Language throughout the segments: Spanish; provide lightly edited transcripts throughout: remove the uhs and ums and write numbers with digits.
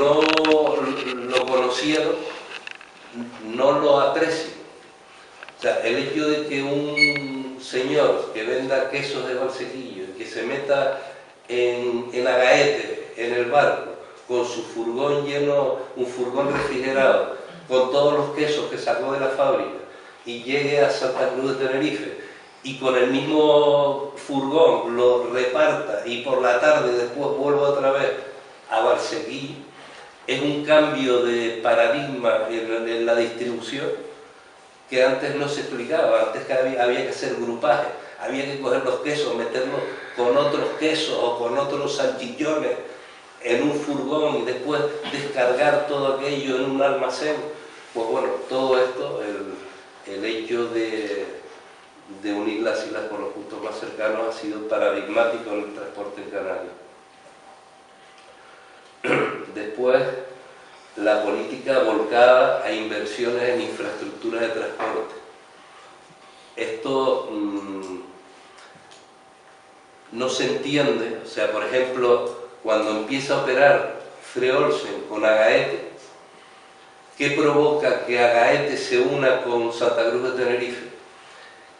no lo conocieron no lo aprecien. O sea, el hecho de que un señor que venda quesos de Valsequillo, que se meta en Agaete, en el barco, con su furgón lleno, un furgón refrigerado, con todos los quesos que sacó de la fábrica, y llegue a Santa Cruz de Tenerife, y con el mismo furgón lo reparta, y por la tarde después vuelva otra vez a Valsequillo, es un cambio de paradigma en la distribución que antes no se explicaba. Antes que había que hacer grupaje, había que coger los quesos, meterlos con otros quesos o con otros salchichones en un furgón y después descargar todo aquello en un almacén. Pues bueno, todo esto, el hecho de unir las islas con los puntos más cercanos ha sido paradigmático en el transporte en Canarias. Después, la política volcada a inversiones en infraestructuras de transporte. Esto no se entiende. O sea, por ejemplo, cuando empieza a operar Freolsen con Agaete, ¿qué provoca que Agaete se una con Santa Cruz de Tenerife?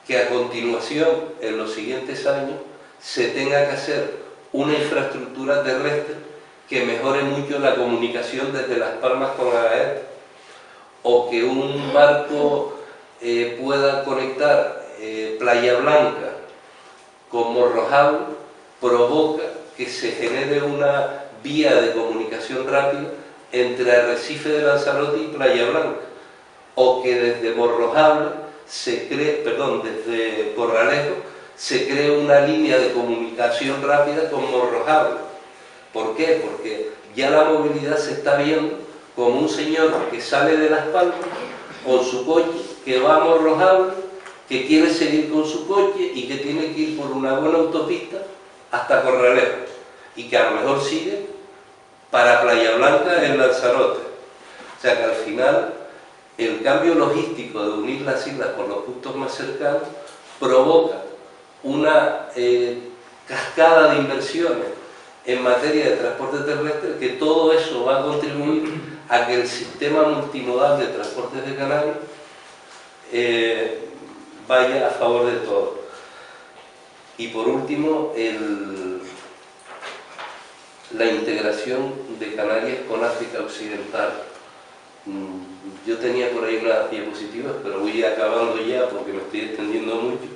Que a continuación, en los siguientes años, se tenga que hacer una infraestructura terrestre que mejore mucho la comunicación desde Las Palmas con Agaete, o que un barco pueda conectar Playa Blanca con Morrojable, provoca que se genere una vía de comunicación rápida entre Arrecife de Lanzarote y Playa Blanca, o que desde Morrojable desde Corralejo se cree una línea de comunicación rápida con Morrojable. ¿Por qué? Porque ya la movilidad se está viendo como un señor que sale de Las Palmas con su coche, que va a Morrojable, que quiere seguir con su coche y que tiene que ir por una buena autopista hasta Corralejo, y que a lo mejor sigue para Playa Blanca en Lanzarote. O sea que al final el cambio logístico de unir las islas con los puntos más cercanos provoca una cascada de inversiones en materia de transporte terrestre, que todo eso va a contribuir a que el sistema multimodal de transportes de Canarias vaya a favor de todo. Y por último, la integración de Canarias con África Occidental. Yo tenía por ahí unas diapositivas, pero voy acabando ya porque me estoy extendiendo mucho.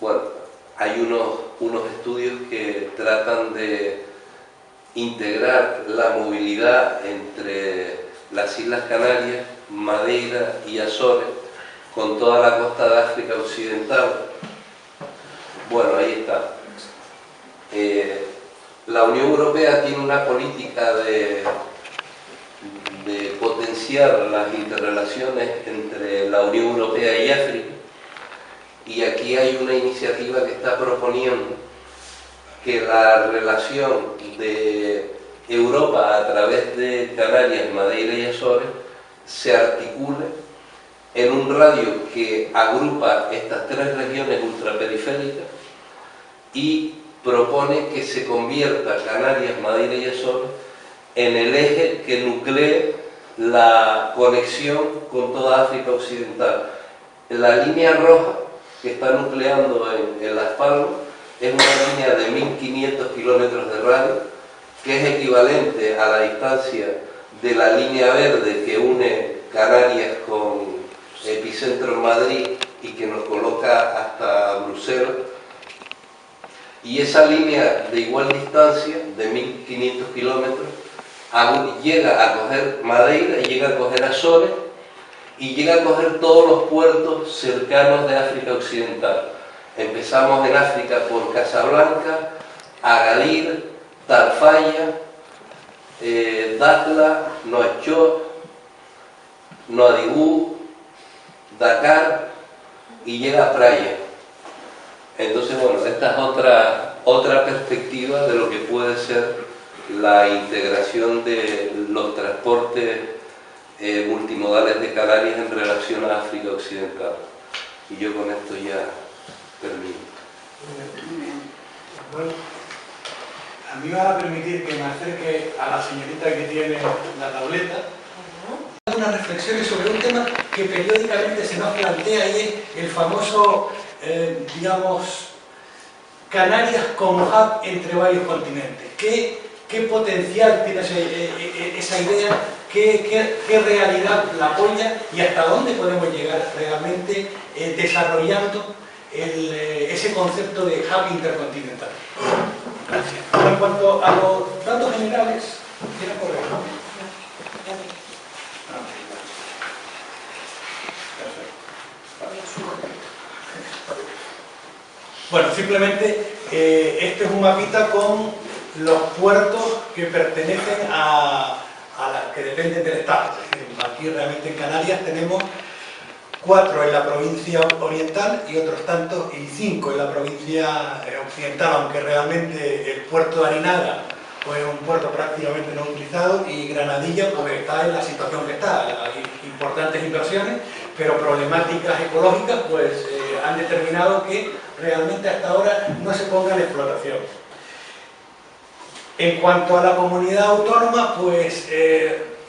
Bueno, hay unos estudios que tratan de integrar la movilidad entre las Islas Canarias, Madeira y Azores con toda la costa de África Occidental. Bueno, ahí está. La Unión Europea tiene una política de potenciar las interrelaciones entre la Unión Europea y África, y aquí hay una iniciativa que está proponiendo que la relación de Europa a través de Canarias, Madeira y Azores se articule en un radio que agrupa estas tres regiones ultraperiféricas, y propone que se convierta Canarias, Madeira y Azores en el eje que nuclee la conexión con toda África Occidental. La línea roja que está nucleando en Las Palmas es una línea de 1500 kilómetros de radio, que es equivalente a la distancia de la línea verde que une Canarias con epicentro en Madrid y que nos coloca hasta Bruselas. Y esa línea de igual distancia, de 1500 kilómetros, llega a coger Madeira, llega a coger Azores y llega a coger todos los puertos cercanos de África Occidental. Empezamos en África por Casablanca, Agadir, Tarfaya, Dakhla, Nouakchott, Nouadhibou, Dakar, y llega a Praia. Entonces, bueno, esta es otra perspectiva de lo que puede ser la integración de los transportes multimodales de Canarias en relación a África Occidental. Y yo con esto ya termino. Bueno, a mí me va a permitir que me acerque a la señorita que tiene la tableta. Unas reflexiones sobre un tema que periódicamente se nos plantea y es el famoso, digamos, Canarias como hub entre varios continentes. ¿Qué potencial tiene esa idea? ¿Qué realidad la apoya? ¿Y hasta dónde podemos llegar realmente desarrollando ese concepto de hub intercontinental? Gracias. En cuanto a los datos generales, ¿quieren correr? ¿No? Bueno, simplemente este es un mapita con los puertos que pertenecen que dependen del Estado. Es decir, aquí realmente en Canarias tenemos 4 en la provincia oriental y otros tantos, y 5 en la provincia occidental, aunque realmente el puerto de Arinada pues, es un puerto prácticamente no utilizado, y Granadilla pues, está en la situación que está. Hay importantes inversiones, pero problemáticas ecológicas pues, han determinado que realmente hasta ahora no se ponga en explotación. En cuanto a la comunidad autónoma, pues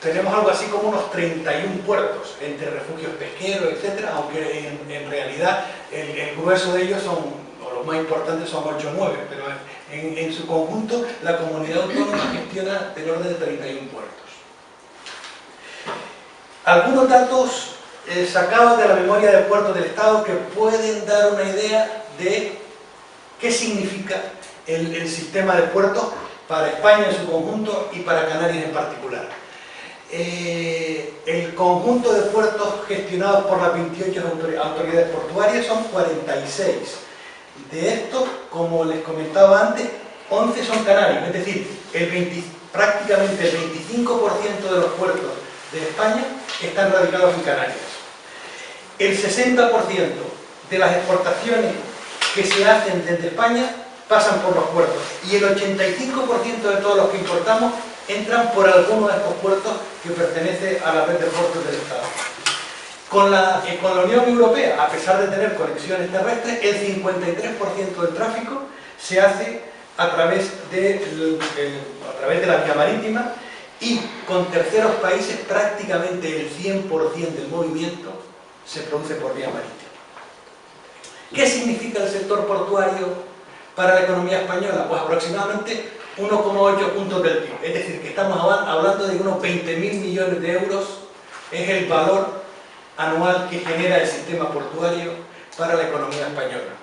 tenemos algo así como unos 31 puertos, entre refugios pesqueros, etcétera, aunque en realidad el grueso de ellos son, o los más importantes son 8 o 9, pero en su conjunto la comunidad autónoma gestiona del orden de 31 puertos. Algunos datos sacados de la memoria de puertos del Estado que pueden dar una idea de qué significa el sistema de puertos para España en su conjunto y para Canarias en particular. El conjunto de puertos gestionados por las 28 autoridades portuarias son 46. De estos, como les comentaba antes, 11 son canarios, es decir, prácticamente el 25% de los puertos de España están radicados en Canarias. El 60% de las exportaciones que se hacen desde España pasan por los puertos, y el 85% de todos los que importamos entran por alguno de estos puertos que pertenece a la red de puertos del Estado. Con la Unión Europea, a pesar de tener conexiones terrestres, el 53% del tráfico se hace a través de la vía marítima, y con terceros países prácticamente el 100% del movimiento se produce por vía marítima. ¿Qué significa el sector portuario para la economía española? Pues aproximadamente 1,8 puntos del PIB, es decir, que estamos hablando de unos 20.000 millones de euros, es el valor anual que genera el sistema portuario para la economía española.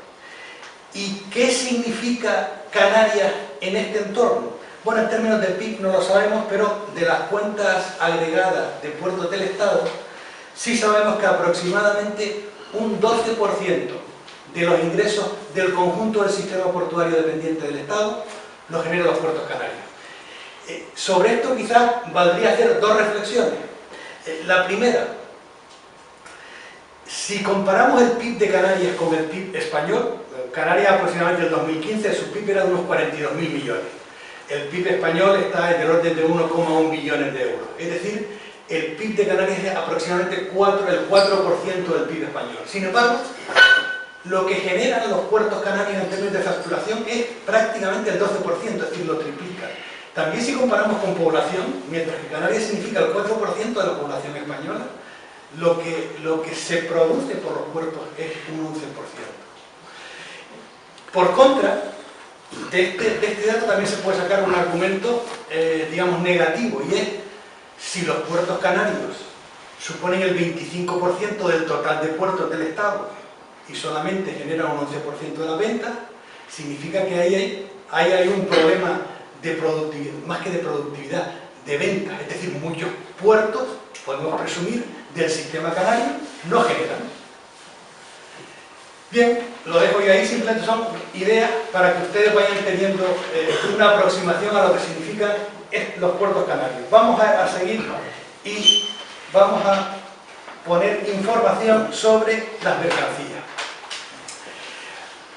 ¿Y qué significa Canarias en este entorno? Bueno, en términos de PIB no lo sabemos, pero de las cuentas agregadas de puertos del Estado, sí sabemos que aproximadamente un 12% de los ingresos del conjunto del sistema portuario dependiente del Estado lo generan los puertos canarios. Sobre esto quizás valdría hacer dos reflexiones. La primera, si comparamos el PIB de Canarias con el PIB español, Canarias aproximadamente en el 2015 su PIB era de unos 42.000 millones. El PIB español está en el orden de 1,1 billones de euros. Es decir, el PIB de Canarias es aproximadamente el 4% del PIB español. Sin embargo, lo que generan los puertos canarios en términos de facturación es prácticamente el 12%, es decir, lo triplica. También si comparamos con población, mientras que Canarias significa el 4% de la población española, lo que se produce por los puertos es un 11%. Por contra, de este dato también se puede sacar un argumento, digamos, negativo, y es, si los puertos canarios suponen el 25% del total de puertos del Estado y solamente generan un 11% de la venta, significa que ahí hay un problema de productividad, más que de productividad, de ventas. Es decir, muchos puertos, podemos presumir, del sistema canario no generan. Bien, lo dejo yo ahí, simplemente son ideas para que ustedes vayan teniendo una aproximación a lo que significan los puertos canarios. Vamos a seguir y vamos a poner información sobre las mercancías.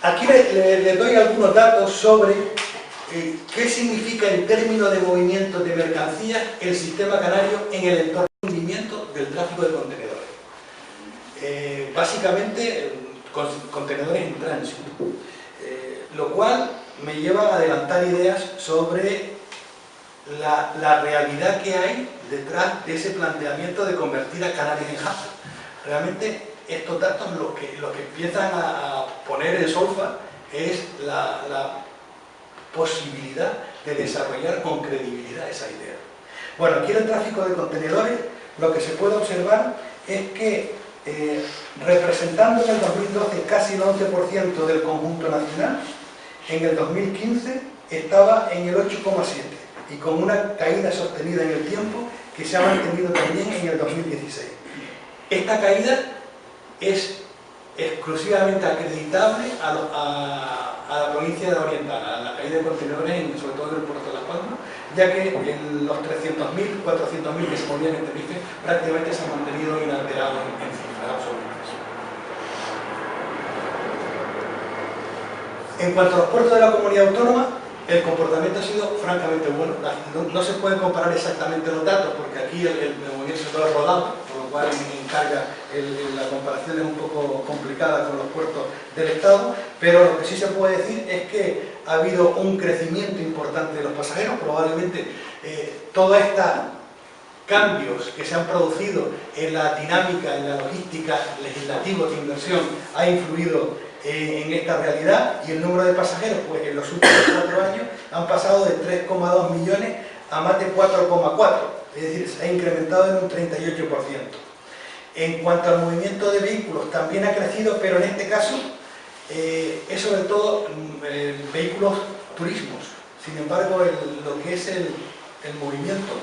Aquí les doy algunos datos sobre qué significa en términos de movimiento de mercancías el sistema canario en el entorno de rendimiento básicamente contenedores en tránsito, lo cual me lleva a adelantar ideas sobre la realidad que hay detrás de ese planteamiento de convertir a Canarias en hub. Realmente estos datos lo que empiezan a poner en solfa es la posibilidad de desarrollar con credibilidad esa idea. Bueno, aquí en el tráfico de contenedores lo que se puede observar es que representando en el 2012 casi el 11% del conjunto nacional, en el 2015 estaba en el 8,7% y con una caída sostenida en el tiempo que se ha mantenido también en el 2016. Esta caída es exclusivamente acreditable a la provincia de Oriental, a la caída de contenedores, sobre todo en el puerto de Las Palmas, ya que los 300.000, 400.000 que se movían en Tenerife prácticamente se han mantenido inalterados en cifras absolutas. En cuanto a los puertos de la comunidad autónoma, el comportamiento ha sido francamente bueno. No se pueden comparar exactamente los datos porque aquí el movimiento se todo rodado, por lo cual me encarga la comparación es un poco complicada con los puertos del Estado, pero lo que sí se puede decir es que ha habido un crecimiento importante de los pasajeros. Probablemente todos estos cambios que se han producido en la dinámica, en la logística legislativa de inversión ha influido en esta realidad, y el número de pasajeros pues en los últimos 4 años han pasado de 3,2 millones a más de 4,4, es decir, se ha incrementado en un 38%. En cuanto al movimiento de vehículos también ha crecido, pero en este caso es sobre todo vehículos turismos. Sin embargo, lo que es el movimiento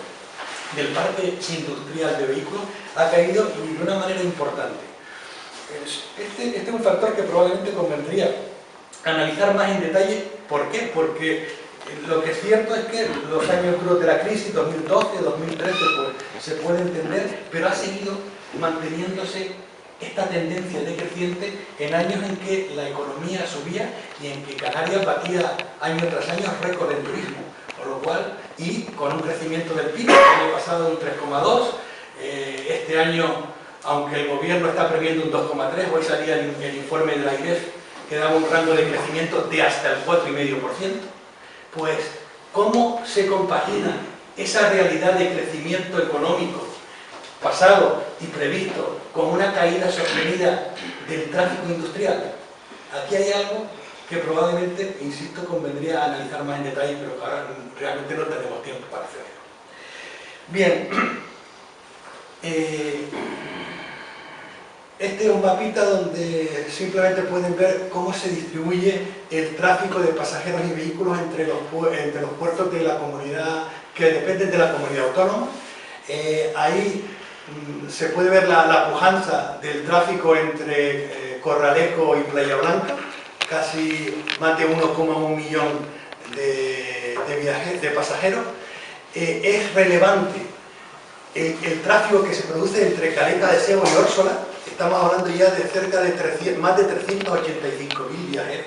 del parque industrial de vehículos ha caído de una manera importante. Este es un factor que probablemente convendría analizar más en detalle. ¿Por qué? Porque lo que es cierto es que los años duros de la crisis, 2012, 2013, pues, se puede entender, pero ha seguido manteniéndose esta tendencia decreciente en años en que la economía subía y en que Canarias batía año tras año récord en turismo, por lo cual, y con un crecimiento del PIB, el año pasado de un 3,2, este año, aunque el gobierno está previendo un 2,3, hoy salía el informe de la AIREF que daba un rango de crecimiento de hasta el 4,5%, pues ¿cómo se compagina esa realidad de crecimiento económico pasado y previsto con una caída sostenida del tráfico industrial? Aquí hay algo que probablemente, insisto, convendría analizar más en detalle, pero ahora realmente no tenemos tiempo para hacerlo. Bien, este es un mapita donde simplemente pueden ver cómo se distribuye el tráfico de pasajeros y vehículos entre los puertos de la comunidad, que dependen de la comunidad autónoma. Ahí se puede ver la pujanza del tráfico entre Corralejo y Playa Blanca, casi más de 1,1 millón de pasajeros. Es relevante el tráfico que se produce entre Caleta de Sebo y Órsola. Estamos hablando ya de cerca de más de 385.000 viajeros.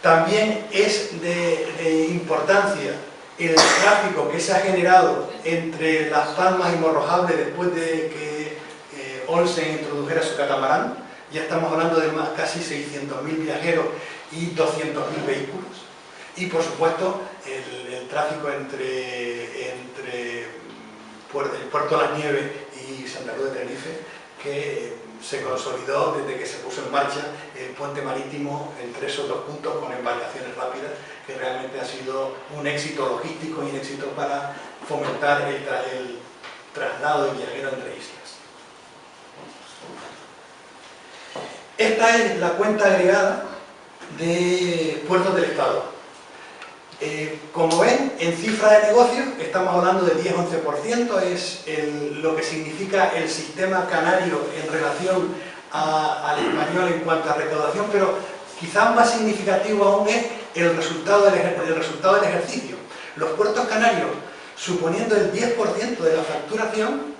También es de importancia el tráfico que se ha generado entre Las Palmas y Morrojable después de que Olsen introdujera su catamarán. Ya estamos hablando de casi 600.000 viajeros y 200.000 vehículos. Y por supuesto el tráfico entre el Puerto Las Nieves y Santa Cruz de Tenerife, que se consolidó desde que se puso en marcha el puente marítimo entre esos dos puntos con embarcaciones rápidas, que realmente ha sido un éxito logístico y un éxito para fomentar el traslado de viajeros entre islas. Esta es la cuenta agregada de puertos del Estado. Como ven, en cifra de negocios estamos hablando de 10-11%, es lo que significa el sistema canario en relación al español en cuanto a recaudación, pero quizás más significativo aún es el resultado del ejercicio. Los puertos canarios, suponiendo el 10% de la facturación,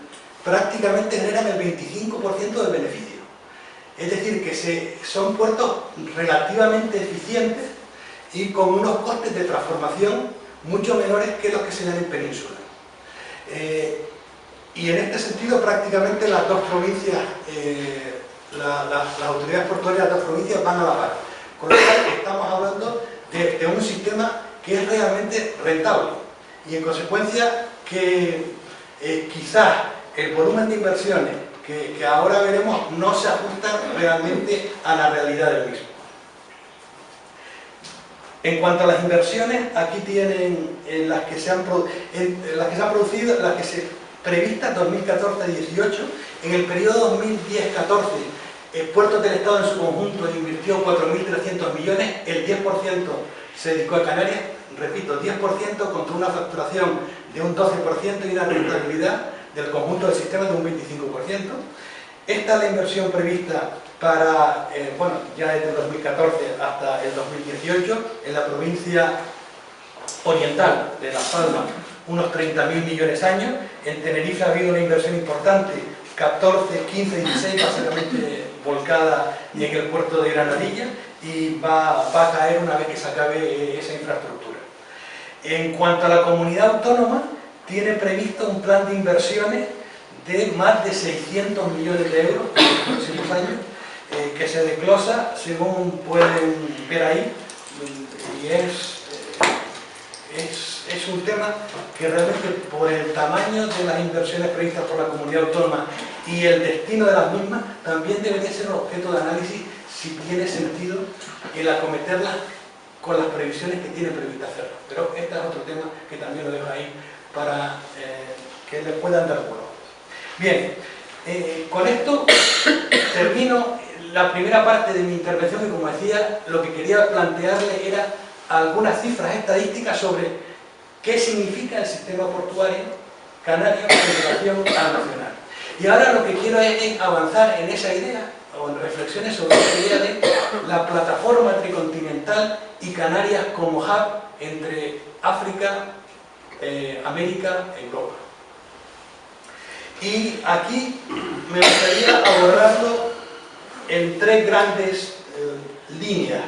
prácticamente generan el 25% del beneficio. Es decir, que son puertos relativamente eficientes y con unos costes de transformación mucho menores que los que se dan en península. Y en este sentido prácticamente las dos provincias, las autoridades portuarias de las dos provincias van a la par. Con lo cual estamos hablando de un sistema que es realmente rentable y en consecuencia que quizás el volumen de inversiones que ahora veremos no se ajusta realmente a la realidad del mismo. En cuanto a las inversiones, aquí tienen las que se han producido, las que se previstas 2014-18. En el periodo 2010-14, Puertos del Estado en su conjunto invirtió 4.300 millones, el 10% se dedicó a Canarias, repito, 10% contra una facturación de un 12% y una rentabilidad del conjunto del sistema de un 25%. Esta es la inversión prevista para, bueno, ya desde el 2014 hasta el 2018, en la provincia oriental de Las Palmas, unos 30.000 millones años. En Tenerife ha habido una inversión importante, 14, 15, 16, básicamente volcada en el puerto de Granadilla, y va a caer una vez que se acabe esa infraestructura. En cuanto a la comunidad autónoma, tiene previsto un plan de inversiones de más de 600 millones de euros en los próximos años, que se desglosa según pueden ver ahí, y es un tema que realmente, por el tamaño de las inversiones previstas por la comunidad autónoma y el destino de las mismas, también debería ser objeto de análisis si tiene sentido el acometerlas con las previsiones que tiene previsto hacerlo. Pero este es otro tema que también lo dejo ahí para que les puedan dar vuelo. Bien, con esto termino la primera parte de mi intervención, y como decía, lo que quería plantearle era algunas cifras estadísticas sobre qué significa el sistema portuario canario en relación al nacional. Y ahora lo que quiero es avanzar en esa idea, o en reflexiones sobre esa idea de la plataforma tricontinental y Canarias como hub entre África, América e Europa. Y aquí me gustaría abordarlo en tres grandes líneas.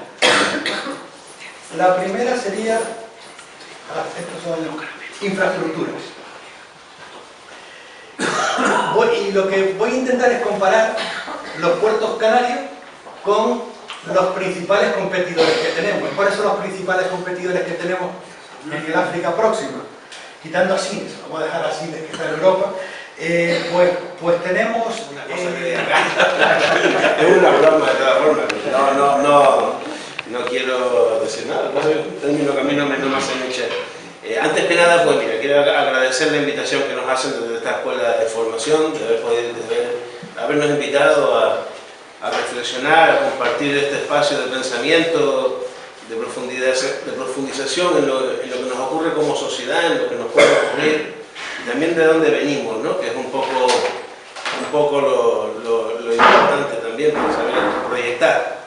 La primera sería, estos son infraestructuras. Y lo que voy a intentar es comparar los puertos canarios con los principales competidores que tenemos. ¿Cuáles son los principales competidores que tenemos en el África próxima? Quitando a Sines, vamos a dejar a Sines que está en Europa. Pues tenemos... Es una broma de todas formas. No quiero decir nada, un término que a mí no me hace mucha. Antes que nada, pues mira, quiero agradecer la invitación que nos hacen desde esta escuela de formación, de habernos invitado a reflexionar, a compartir este espacio de pensamiento, de profundización en lo que nos ocurre como sociedad, en lo que nos puede ocurrir, y también de dónde venimos, ¿no? Que es un poco lo importante también para saber proyectar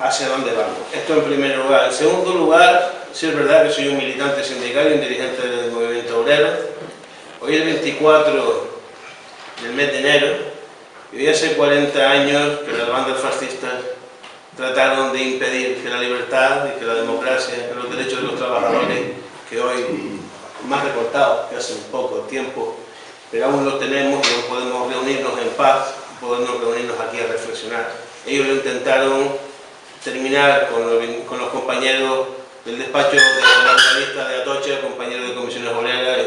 hacia dónde vamos. Esto en primer lugar. En segundo lugar, sí es verdad que soy un militante sindical y un dirigente del movimiento obrero. Hoy es el 24 del mes de enero, y hoy hace 40 años que las bandas fascistas trataron de impedir que la libertad y que la democracia, que los derechos de los trabajadores, que hoy más recortados que hace un poco tiempo, pero aún los tenemos y no podemos reunirnos en paz, podemos reunirnos aquí a reflexionar. Ellos lo intentaron terminar con los compañeros del despacho de la lista de Atocha, compañeros de comisiones obreras y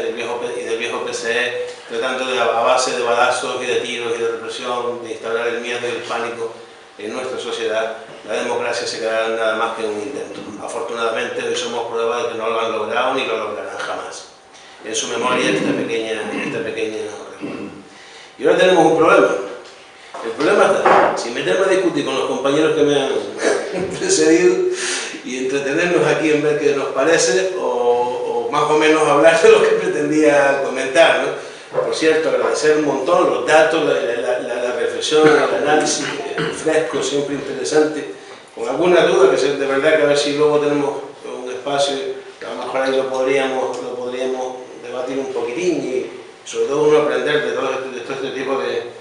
del viejo PCE, tratando a base de balazos y de tiros y de represión, de instaurar el miedo y el pánico en nuestra sociedad. La democracia se quedará nada más que un intento. Afortunadamente hoy somos prueba de que no lo han logrado ni lo lograrán jamás. En su memoria esta pequeña y ahora tenemos un problema. El problema está, si meterme a discutir con los compañeros que me han precedido y entretenernos aquí en ver qué nos parece, o más o menos hablar de lo que pretendía comentar, ¿no? Por cierto, agradecer un montón los datos, la reflexión, el análisis fresco, siempre interesante, con alguna duda que de verdad que a ver si luego tenemos un espacio, que a lo mejor ahí lo podríamos debatir un poquitín y sobre todo uno aprender de todo este tipo de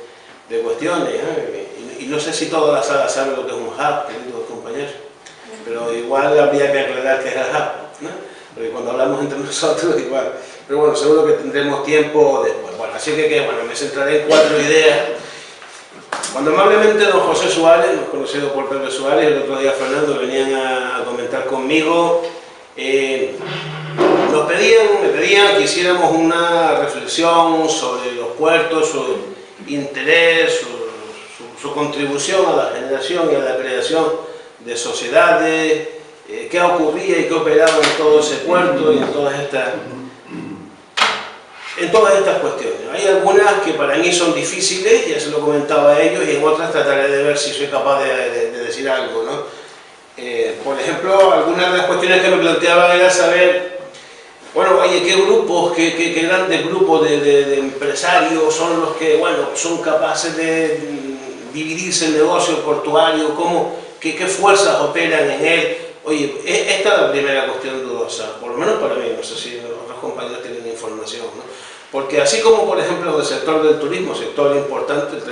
cuestiones, ¿eh? Y no sé si toda la sala sabe lo que es un hub, queridos compañeros, pero igual habría que aclarar qué es el hub, ¿no? Porque cuando hablamos entre nosotros igual, pero bueno, seguro que tendremos tiempo después. Bueno, así que bueno, me centraré en 4 ideas Cuando amablemente don José Suárez, más conocido por Pepe Suárez, el otro día Fernando, venían a comentar conmigo, me pedían que hiciéramos una reflexión sobre los puertos, su interés, su contribución a la generación y a la creación de sociedades, qué ocurría y qué operaba en todo ese puerto y en todas estas cuestiones. Hay algunas que para mí son difíciles, ya se lo comentaba a ellos, y en otras trataré de ver si soy capaz de decir algo, ¿no? Por ejemplo, algunas de las cuestiones que me planteaban era saber, bueno, oye, qué grupos, qué grandes grupos de empresarios son los que, bueno, son capaces de dividirse el negocio portuario, qué fuerzas operan en él. Oye, esta es la primera cuestión dudosa, por lo menos para mí, no sé si otros compañeros tienen información, ¿no? Porque así como, por ejemplo, en el sector del turismo, sector importante, el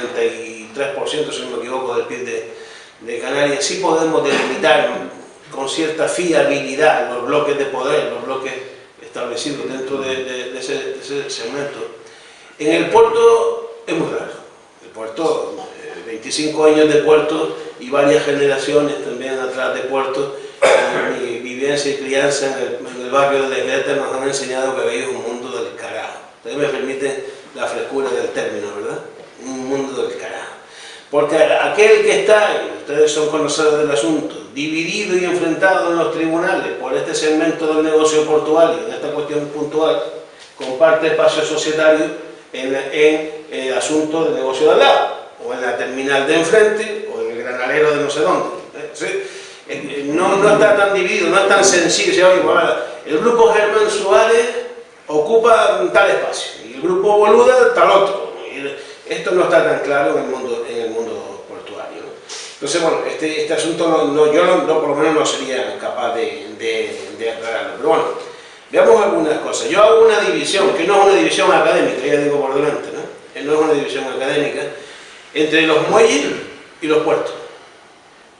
33%, si no me equivoco, del PIB de Canarias, sí podemos delimitar con cierta fiabilidad los bloques de poder, los bloques establecidos dentro de ese segmento. En el puerto es muy raro. El puerto, 25 años de puerto y varias generaciones también atrás de puerto, mi vivencia y crianza en el barrio de Isleta nos han enseñado que había un mundo del carajo. Ustedes me permiten la frescura del término, ¿verdad? Un mundo del carajo. Porque aquel que está, y ustedes son conocedores del asunto, dividido y enfrentado en los tribunales por este segmento del negocio portuario, en esta cuestión puntual, comparte espacio societario en el asunto del negocio de al lado, o en la terminal de enfrente, o en el granalero de no sé dónde. ¿Sí? No está tan dividido, no es tan sencillo. El grupo Germán Suárez ocupa tal espacio, y el grupo Boluda tal otro. Esto no está tan claro en el mundo portuario, ¿no? Entonces, bueno, este asunto yo por lo menos no sería capaz de aclararlo. Pero bueno, veamos algunas cosas. Yo hago una división, que no es una división académica, ya digo por delante, ¿no? No es una división académica, entre los muelles y los puertos.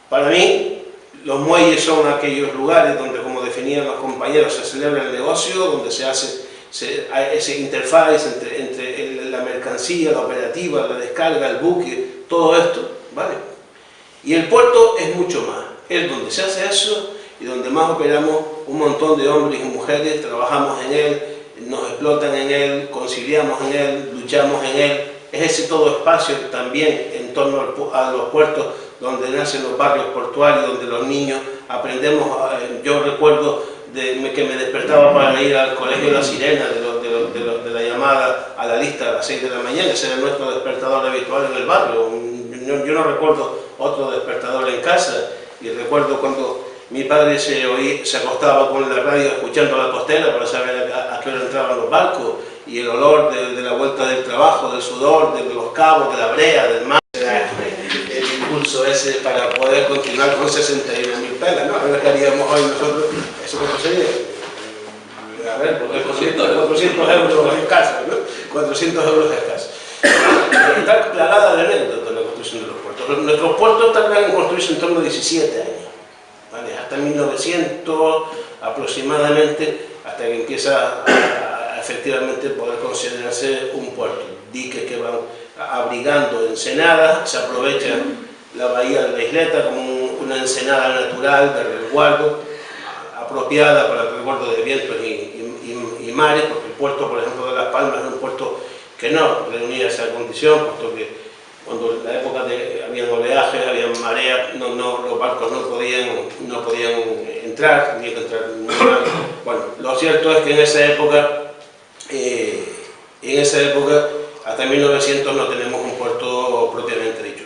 Para mí, los muelles son aquellos lugares donde, como definían los compañeros, se celebra el negocio, donde se hace ese interfaz entre la mercancía, la operativa, la descarga, el buque, todo esto, ¿vale? Y el puerto es mucho más, es donde se hace eso y donde más operamos un montón de hombres y mujeres, trabajamos en él, nos explotan en él, conciliamos en él, luchamos en él. Es ese todo espacio también en torno a los puertos donde nacen los barrios portuarios, donde los niños aprendemos. Yo recuerdo que me despertaba para ir al colegio La Sirena, de la llamada a la lista a las 6 de la mañana, ese era nuestro despertador habitual en el barrio. Yo no recuerdo otro despertador en casa, y recuerdo cuando mi padre se acostaba con la radio escuchando la costera para saber a qué hora entraban los barcos, y el olor de la vuelta del trabajo, del sudor, de los cabos, de la brea, del mar, el impulso ese para poder continuar con 61.000 pelas, ¿no? Ahora que haríamos hoy nosotros, ¿eso cuánto sería? A ver, 400 euros escasos, ¿no? 400 euros escasos. Está plagada de anécdotas la construcción de los puertos. Nuestros puertos tardan en construirse en torno a 17 años, ¿vale? Hasta 1900 aproximadamente, hasta que empieza a efectivamente poder considerarse un puerto. Diques que van abrigando ensenadas, se aprovecha la bahía de la Isleta como una ensenada natural de resguardo, apropiada para el resguardo de vientos y mares, porque el puerto, por ejemplo, de Las Palmas es un puerto que no reunía esa condición, puesto que cuando en la época había oleajes, había mareas, los barcos no podían entrar, tenía que entrar. Bueno, lo cierto es que en esa época, hasta 1900 no tenemos un puerto propiamente dicho.